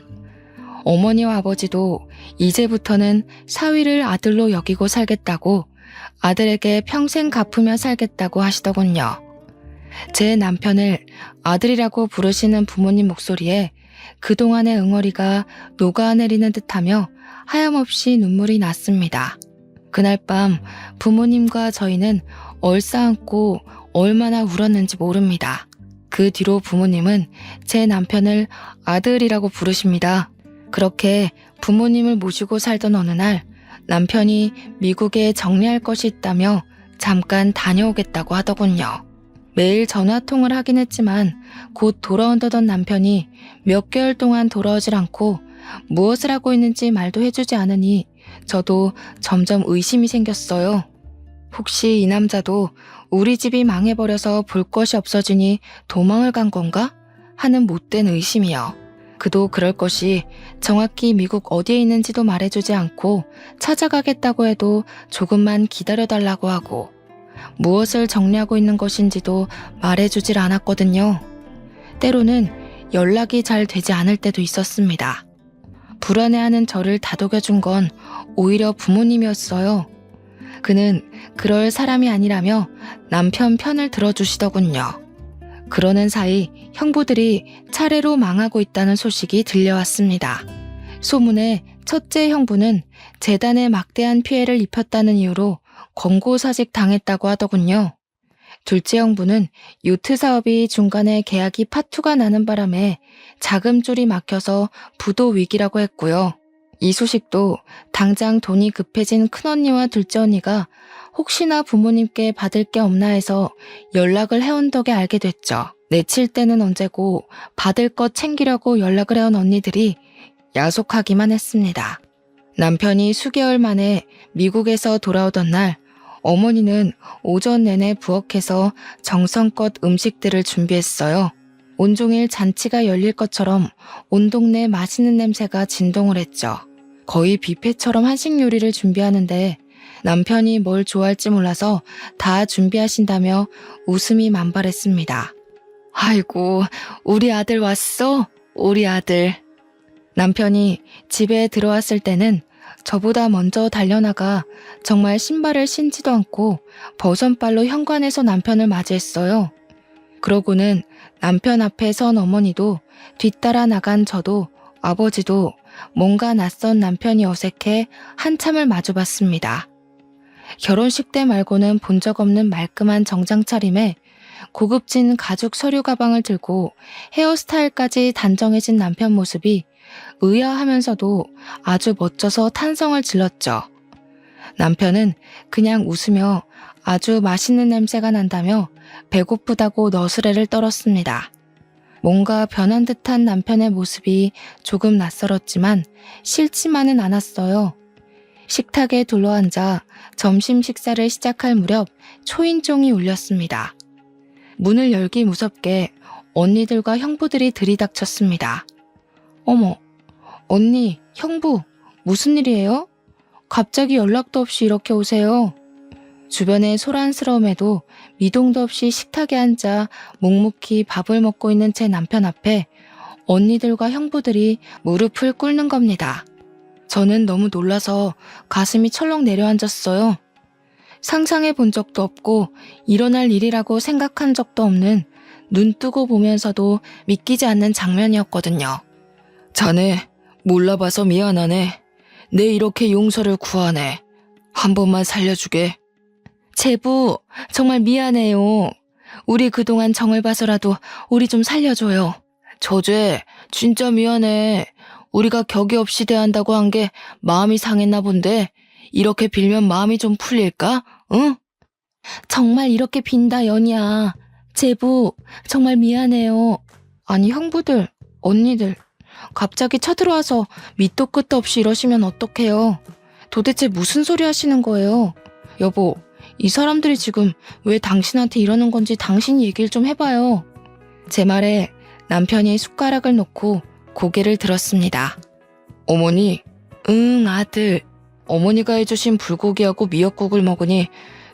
어머니와 아버지도 이제부터는 사위를 아들로 여기고 살겠다고 아들에게 평생 갚으며 살겠다고 하시더군요. 제 남편을 아들이라고 부르시는 부모님 목소리에 그동안의 응어리가 녹아내리는 듯하며 하염없이 눈물이 났습니다. 그날 밤 부모님과 저희는 얼싸안고 얼마나 울었는지 모릅니다. 그 뒤로 부모님은 제 남편을 아들이라고 부르십니다. 그렇게 부모님을 모시고 살던 어느 날 남편이 미국에 정리할 것이 있다며 잠깐 다녀오겠다고 하더군요. 매일 전화통을 하긴 했지만 곧 돌아온다던 남편이 몇 개월 동안 돌아오질 않고 무엇을 하고 있는지 말도 해주지 않으니 저도 점점 의심이 생겼어요. 혹시 이 남자도 우리 집이 망해버려서 볼 것이 없어지니 도망을 간 건가? 하는 못된 의심이요. 그도 그럴 것이 정확히 미국 어디에 있는지도 말해주지 않고 찾아가겠다고 해도 조금만 기다려달라고 하고 무엇을 정리하고 있는 것인지도 말해주질 않았거든요. 때로는 연락이 잘 되지 않을 때도 있었습니다. 불안해하는 저를 다독여준 건 오히려 부모님이었어요. 그는 그럴 사람이 아니라며 남편 편을 들어주시더군요. 그러는 사이 형부들이 차례로 망하고 있다는 소식이 들려왔습니다. 소문에 첫째 형부는 재단에 막대한 피해를 입혔다는 이유로 권고사직 당했다고 하더군요. 둘째 형부는 요트 사업이 중간에 계약이 파투가 나는 바람에 자금줄이 막혀서 부도 위기라고 했고요. 이 소식도 당장 돈이 급해진 큰언니와 둘째 언니가 혹시나 부모님께 받을 게 없나 해서 연락을 해온 덕에 알게 됐죠. 내칠 때는 언제고 받을 것 챙기려고 연락을 해온 언니들이 야속하기만 했습니다. 남편이 수개월 만에 미국에서 돌아오던 날 어머니는 오전 내내 부엌에서 정성껏 음식들을 준비했어요. 온종일 잔치가 열릴 것처럼 온 동네 맛있는 냄새가 진동을 했죠. 거의 뷔페처럼 한식 요리를 준비하는데 남편이 뭘 좋아할지 몰라서 다 준비하신다며 웃음이 만발했습니다. 아이고, 우리 아들 왔어? 우리 아들. 남편이 집에 들어왔을 때는 저보다 먼저 달려나가 정말 신발을 신지도 않고 버선발로 현관에서 남편을 맞이했어요. 그러고는 남편 앞에 선 어머니도 뒤따라 나간 저도 아버지도 뭔가 낯선 남편이 어색해 한참을 마주봤습니다. 결혼식 때 말고는 본 적 없는 말끔한 정장 차림에 고급진 가죽 서류 가방을 들고 헤어스타일까지 단정해진 남편 모습이 의아하면서도 아주 멋져서 탄성을 질렀죠. 남편은 그냥 웃으며 아주 맛있는 냄새가 난다며 배고프다고 너스레를 떨었습니다. 뭔가 변한 듯한 남편의 모습이 조금 낯설었지만 싫지만은 않았어요. 식탁에 둘러앉아 점심 식사를 시작할 무렵 초인종이 울렸습니다. 문을 열기 무섭게 언니들과 형부들이 들이닥쳤습니다. 어머, 언니, 형부, 무슨 일이에요? 갑자기 연락도 없이 이렇게 오세요. 주변의 소란스러움에도 미동도 없이 식탁에 앉아 묵묵히 밥을 먹고 있는 제 남편 앞에 언니들과 형부들이 무릎을 꿇는 겁니다. 저는 너무 놀라서 가슴이 철렁 내려앉았어요. 상상해 본 적도 없고 일어날 일이라고 생각한 적도 없는 눈 뜨고 보면서도 믿기지 않는 장면이었거든요. 자네, 몰라봐서 미안하네. 내 이렇게 용서를 구하네. 한 번만 살려주게. 제부, 정말 미안해요. 우리 그동안 정을 봐서라도 우리 좀 살려줘요. 저죄, 진짜 미안해. 우리가 격이 없이 대한다고 한 게 마음이 상했나 본데 이렇게 빌면 마음이 좀 풀릴까? 응? 정말 이렇게 빈다, 연이야. 제부, 정말 미안해요. 아니, 형부들, 언니들, 갑자기 쳐들어와서 밑도 끝도 없이 이러시면 어떡해요? 도대체 무슨 소리 하시는 거예요? 여보, 이 사람들이 지금 왜 당신한테 이러는 건지 당신이 얘기를 좀 해봐요. 제 말에 남편이 숟가락을 놓고 고개를 들었습니다. 어머니, 응, 아들. 어머니가 해주신 불고기하고 미역국을 먹으니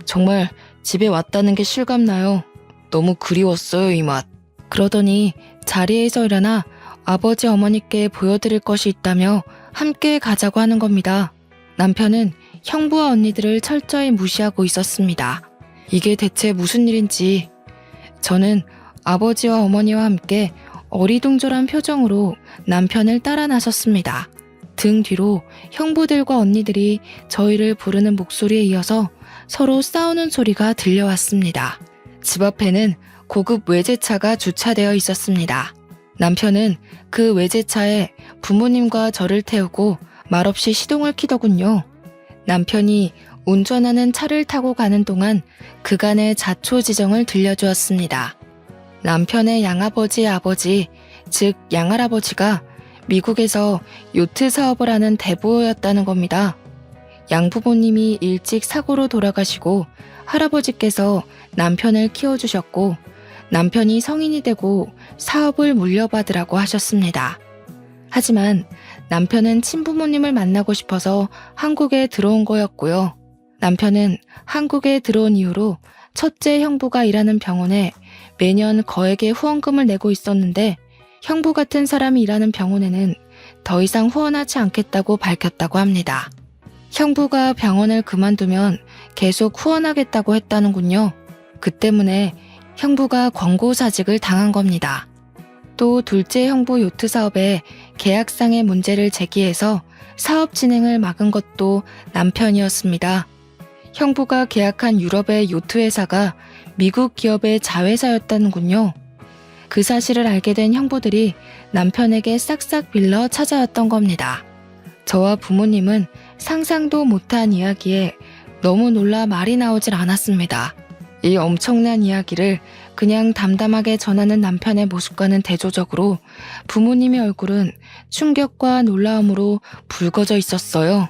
정말 집에 왔다는 게 실감나요. 너무 그리웠어요, 이 맛. 그러더니 자리에서 일어나 아버지 어머니께 보여드릴 것이 있다며 함께 가자고 하는 겁니다. 남편은 형부와 언니들을 철저히 무시하고 있었습니다. 이게 대체 무슨 일인지. 저는 아버지와 어머니와 함께 어리둥절한 표정으로 남편을 따라 나섰습니다. 등 뒤로 형부들과 언니들이 저희를 부르는 목소리에 이어서 서로 싸우는 소리가 들려왔습니다. 집 앞에는 고급 외제차가 주차되어 있었습니다. 남편은 그 외제차에 부모님과 저를 태우고 말없이 시동을 키더군요. 남편이 운전하는 차를 타고 가는 동안 그간의 자초지정을 들려주었습니다. 남편의 양아버지의 아버지, 즉 양할아버지가 미국에서 요트 사업을 하는 대부호였다는 겁니다. 양부모님이 일찍 사고로 돌아가시고 할아버지께서 남편을 키워주셨고 남편이 성인이 되고 사업을 물려받으라고 하셨습니다. 하지만 남편은 친부모님을 만나고 싶어서 한국에 들어온 거였고요. 남편은 한국에 들어온 이후로 첫째 형부가 일하는 병원에 매년 거액의 후원금을 내고 있었는데 형부 같은 사람이 일하는 병원에는 더 이상 후원하지 않겠다고 밝혔다고 합니다. 형부가 병원을 그만두면 계속 후원하겠다고 했다는군요. 그 때문에 형부가 권고사직을 당한 겁니다. 또 둘째 형부 요트 사업에 계약상의 문제를 제기해서 사업 진행을 막은 것도 남편이었습니다. 형부가 계약한 유럽의 요트 회사가 미국 기업의 자회사였다는군요. 그 사실을 알게 된 형부들이 남편에게 싹싹 빌러 찾아왔던 겁니다. 저와 부모님은 상상도 못한 이야기에 너무 놀라 말이 나오질 않았습니다. 이 엄청난 이야기를 그냥 담담하게 전하는 남편의 모습과는 대조적으로 부모님의 얼굴은 충격과 놀라움으로 붉어져 있었어요.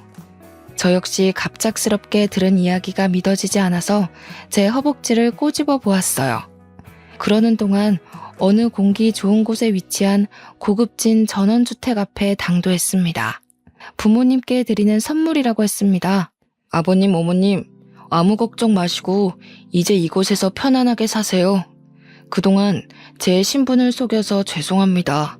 저 역시 갑작스럽게 들은 이야기가 믿어지지 않아서 제 허벅지를 꼬집어 보았어요. 그러는 동안 어느 공기 좋은 곳에 위치한 고급진 전원주택 앞에 당도했습니다. 부모님께 드리는 선물이라고 했습니다. 아버님, 어머님, 아무 걱정 마시고 이제 이곳에서 편안하게 사세요. 그동안 제 신분을 속여서 죄송합니다.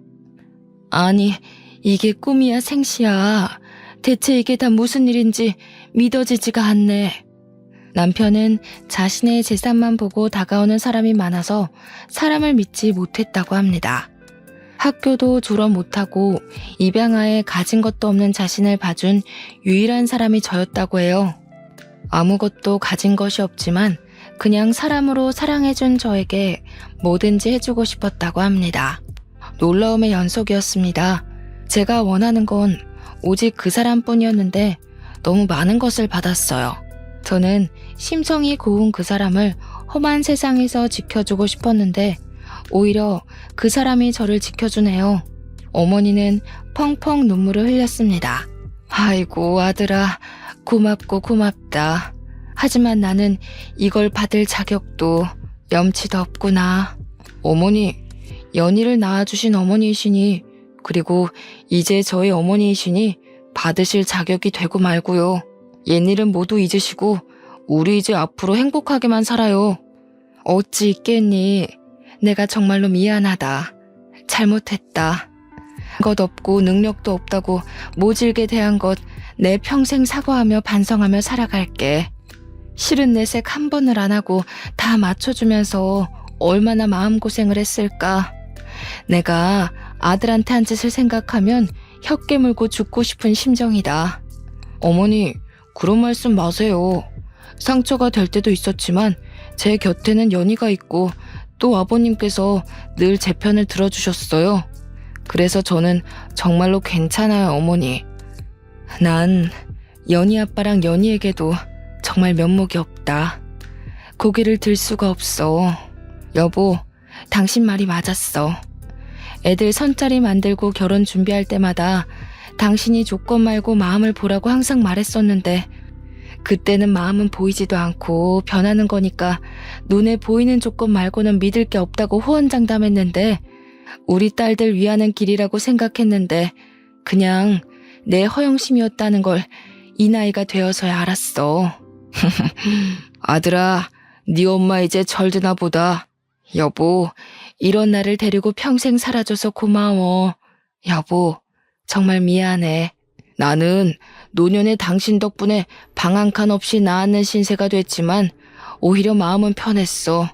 아니, 이게 꿈이야 생시야. 대체 이게 다 무슨 일인지 믿어지지가 않네. 남편은 자신의 재산만 보고 다가오는 사람이 많아서 사람을 믿지 못했다고 합니다. 학교도 졸업 못하고 입양아에 가진 것도 없는 자신을 봐준 유일한 사람이 저였다고 해요. 아무것도 가진 것이 없지만 그냥 사람으로 사랑해준 저에게 뭐든지 해주고 싶었다고 합니다. 놀라움의 연속이었습니다. 제가 원하는 건 오직 그 사람뿐이었는데 너무 많은 것을 받았어요. 저는 심성이 고운 그 사람을 험한 세상에서 지켜주고 싶었는데 오히려 그 사람이 저를 지켜주네요. 어머니는 펑펑 눈물을 흘렸습니다. 아이고 아들아, 고맙고 고맙다. 하지만 나는 이걸 받을 자격도 염치도 없구나. 어머니, 연희를 낳아주신 어머니이시니 그리고 이제 저희 어머니이시니 받으실 자격이 되고 말고요. 옛일은 모두 잊으시고 우리 이제 앞으로 행복하게만 살아요. 어찌 있겠니? 내가 정말로 미안하다. 잘못했다. 것 없고 능력도 없다고 모질게 대한 것 내 평생 사과하며 반성하며 살아갈게. 싫은 내색 한 번을 안 하고 다 맞춰주면서 얼마나 마음고생을 했을까. 내가 아들한테 한 짓을 생각하면 혀 깨물고 죽고 싶은 심정이다. 어머니, 그런 말씀 마세요. 상처가 될 때도 있었지만 제 곁에는 연희가 있고 또 아버님께서 늘 제 편을 들어주셨어요. 그래서 저는 정말로 괜찮아요, 어머니. 난 연희 아빠랑 연희에게도 정말 면목이 없다. 고개를 들 수가 없어. 여보, 당신 말이 맞았어. 애들 선자리 만들고 결혼 준비할 때마다 당신이 조건 말고 마음을 보라고 항상 말했었는데 그때는 마음은 보이지도 않고 변하는 거니까 눈에 보이는 조건 말고는 믿을 게 없다고 호언장담했는데 우리 딸들 위하는 길이라고 생각했는데 그냥 내 허영심이었다는 걸 이 나이가 되어서야 알았어. 아들아, 네 엄마 이제 절드나 보다. 여보, 이런 나를 데리고 평생 살아줘서 고마워. 여보, 정말 미안해. 나는 노년의 당신 덕분에 방 한 칸 없이 낳았는 신세가 됐지만 오히려 마음은 편했어.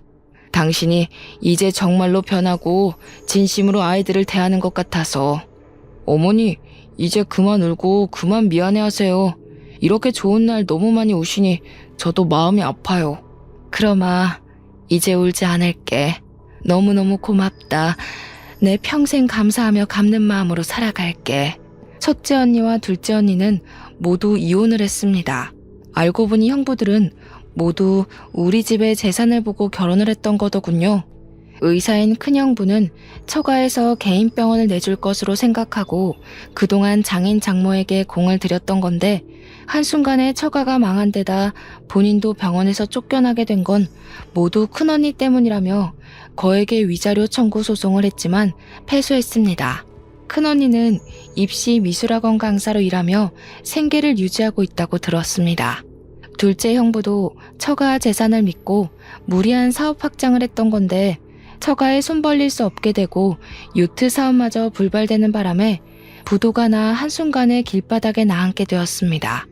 당신이 이제 정말로 변하고 진심으로 아이들을 대하는 것 같아서. 어머니, 이제 그만 울고 그만 미안해하세요. 이렇게 좋은 날 너무 많이 우시니 저도 마음이 아파요. 그럼아, 이제 울지 않을게. 너무너무 고맙다. 내 평생 감사하며 갚는 마음으로 살아갈게. 첫째 언니와 둘째 언니는 모두 이혼을 했습니다. 알고 보니 형부들은 모두 우리 집의 재산을 보고 결혼을 했던 거더군요. 의사인 큰형부는 처가에서 개인 병원을 내줄 것으로 생각하고 그동안 장인 장모에게 공을 들였던 건데 한순간에 처가가 망한 데다 본인도 병원에서 쫓겨나게 된 건 모두 큰언니 때문이라며 거액의 위자료 청구 소송을 했지만 패소했습니다. 큰언니는 입시 미술학원 강사로 일하며 생계를 유지하고 있다고 들었습니다. 둘째 형부도 처가 재산을 믿고 무리한 사업 확장을 했던 건데 처가에 손 벌릴 수 없게 되고 요트 사업마저 불발되는 바람에 부도가 나 한순간에 길바닥에 나앉게 되었습니다.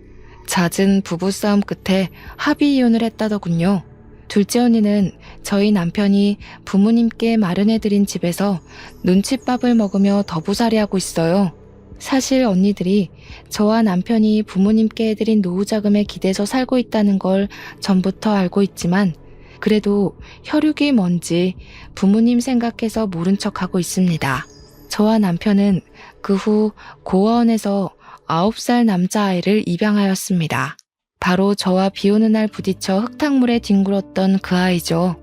잦은 부부싸움 끝에 합의 이혼을 했다더군요. 둘째 언니는 저희 남편이 부모님께 마련해드린 집에서 눈칫밥을 먹으며 더부살이하고 있어요. 사실 언니들이 저와 남편이 부모님께 해드린 노후자금에 기대서 살고 있다는 걸 전부터 알고 있지만 그래도 혈육이 뭔지 부모님 생각해서 모른 척하고 있습니다. 저와 남편은 그 후 고아원에서 9살 남자아이를 입양하였습니다. 바로 저와 비오는 날 부딪혀 흙탕물에 뒹굴었던 그 아이죠.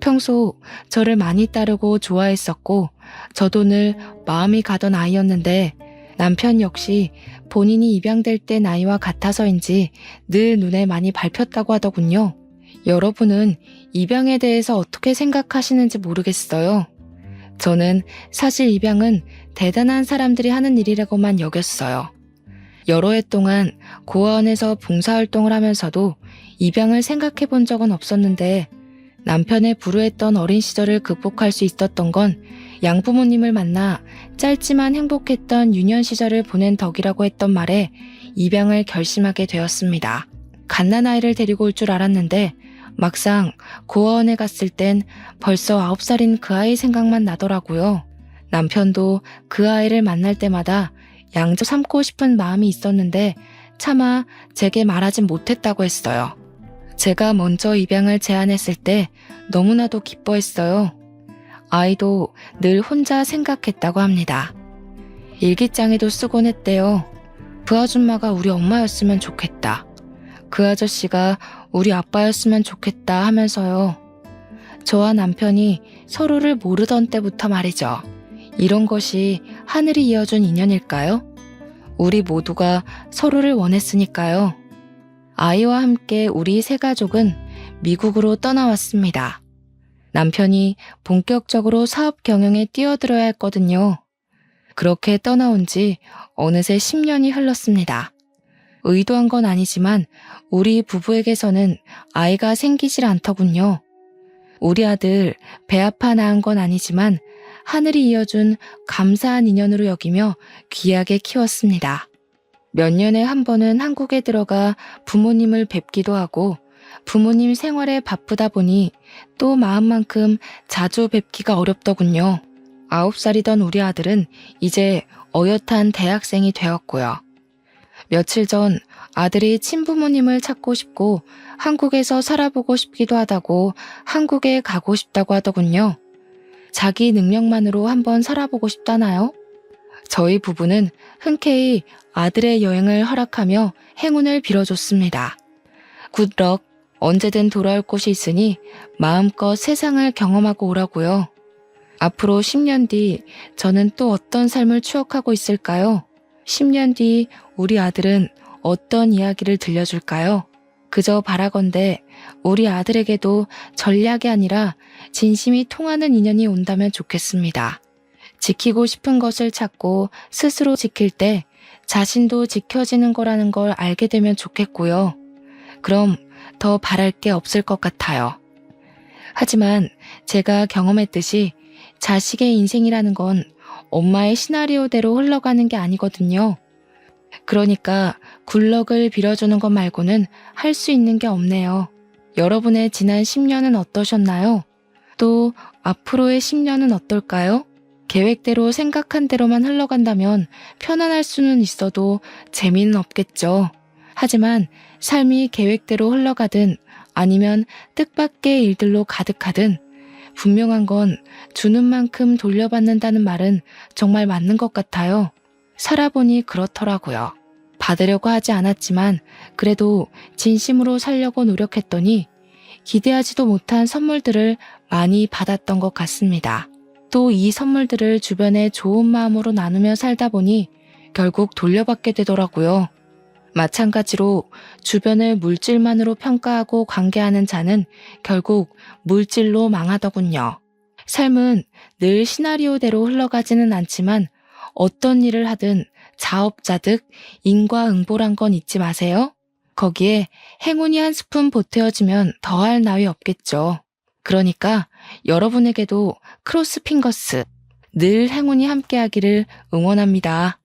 평소 저를 많이 따르고 좋아했었고 저도 늘 마음이 가던 아이였는데 남편 역시 본인이 입양될 때 나이와 같아서인지 늘 눈에 많이 밟혔다고 하더군요. 여러분은 입양에 대해서 어떻게 생각하시는지 모르겠어요. 저는 사실 입양은 대단한 사람들이 하는 일이라고만 여겼어요. 여러 해 동안 고아원에서 봉사활동을 하면서도 입양을 생각해 본 적은 없었는데 남편의 불우했던 어린 시절을 극복할 수 있었던 건 양부모님을 만나 짧지만 행복했던 유년 시절을 보낸 덕이라고 했던 말에 입양을 결심하게 되었습니다. 갓난아이를 데리고 올 줄 알았는데 막상 고아원에 갔을 땐 벌써 9살인 그 아이 생각만 나더라고요. 남편도 그 아이를 만날 때마다 양자 삼고 싶은 마음이 있었는데 차마 제게 말하진 못했다고 했어요. 제가 먼저 입양을 제안했을 때 너무나도 기뻐했어요. 아이도 늘 혼자 생각했다고 합니다. 일기장에도 쓰곤 했대요. 그 아줌마가 우리 엄마였으면 좋겠다. 그 아저씨가 우리 아빠였으면 좋겠다 하면서요. 저와 남편이 서로를 모르던 때부터 말이죠. 이런 것이 하늘이 이어준 인연일까요? 우리 모두가 서로를 원했으니까요. 아이와 함께 우리 세 가족은 미국으로 떠나왔습니다. 남편이 본격적으로 사업 경영에 뛰어들어야 했거든요. 그렇게 떠나온 지 어느새 10년이 흘렀습니다. 의도한 건 아니지만 우리 부부에게서는 아이가 생기질 않더군요. 우리 아들 배 아파 낳은 건 아니지만 하늘이 이어준 감사한 인연으로 여기며 귀하게 키웠습니다. 몇 년에 한 번은 한국에 들어가 부모님을 뵙기도 하고 부모님 생활에 바쁘다 보니 또 마음만큼 자주 뵙기가 어렵더군요. 9살이던 우리 아들은 이제 어엿한 대학생이 되었고요. 며칠 전 아들이 친부모님을 찾고 싶고 한국에서 살아보고 싶기도 하다고 한국에 가고 싶다고 하더군요. 자기 능력만으로 한번 살아보고 싶다나요? 저희 부부는 흔쾌히 아들의 여행을 허락하며 행운을 빌어줬습니다. 굿럭, 언제든 돌아올 곳이 있으니 마음껏 세상을 경험하고 오라고요. 앞으로 10년 뒤 저는 또 어떤 삶을 추억하고 있을까요? 10년 뒤 우리 아들은 어떤 이야기를 들려줄까요? 그저 바라건대 우리 아들에게도 전략이 아니라 진심이 통하는 인연이 온다면 좋겠습니다. 지키고 싶은 것을 찾고 스스로 지킬 때 자신도 지켜지는 거라는 걸 알게 되면 좋겠고요. 그럼 더 바랄 게 없을 것 같아요. 하지만 제가 경험했듯이 자식의 인생이라는 건 엄마의 시나리오대로 흘러가는 게 아니거든요. 그러니까 굴럭을 빌어주는 것 말고는 할 수 있는 게 없네요. 여러분의 지난 10년은 어떠셨나요? 또 앞으로의 10년은 어떨까요? 계획대로 생각한 대로만 흘러간다면 편안할 수는 있어도 재미는 없겠죠. 하지만 삶이 계획대로 흘러가든 아니면 뜻밖의 일들로 가득하든 분명한 건 주는 만큼 돌려받는다는 말은 정말 맞는 것 같아요. 살아보니 그렇더라고요. 받으려고 하지 않았지만 그래도 진심으로 살려고 노력했더니 기대하지도 못한 선물들을 많이 받았던 것 같습니다. 또 이 선물들을 주변에 좋은 마음으로 나누며 살다 보니 결국 돌려받게 되더라고요. 마찬가지로 주변을 물질만으로 평가하고 관계하는 자는 결국 물질로 망하더군요. 삶은 늘 시나리오대로 흘러가지는 않지만 어떤 일을 하든 자업자득 인과응보란 건 잊지 마세요. 거기에 행운이 한 스푼 보태어지면 더할 나위 없겠죠. 그러니까 여러분에게도 크로스핑거스 늘 행운이 함께하기를 응원합니다.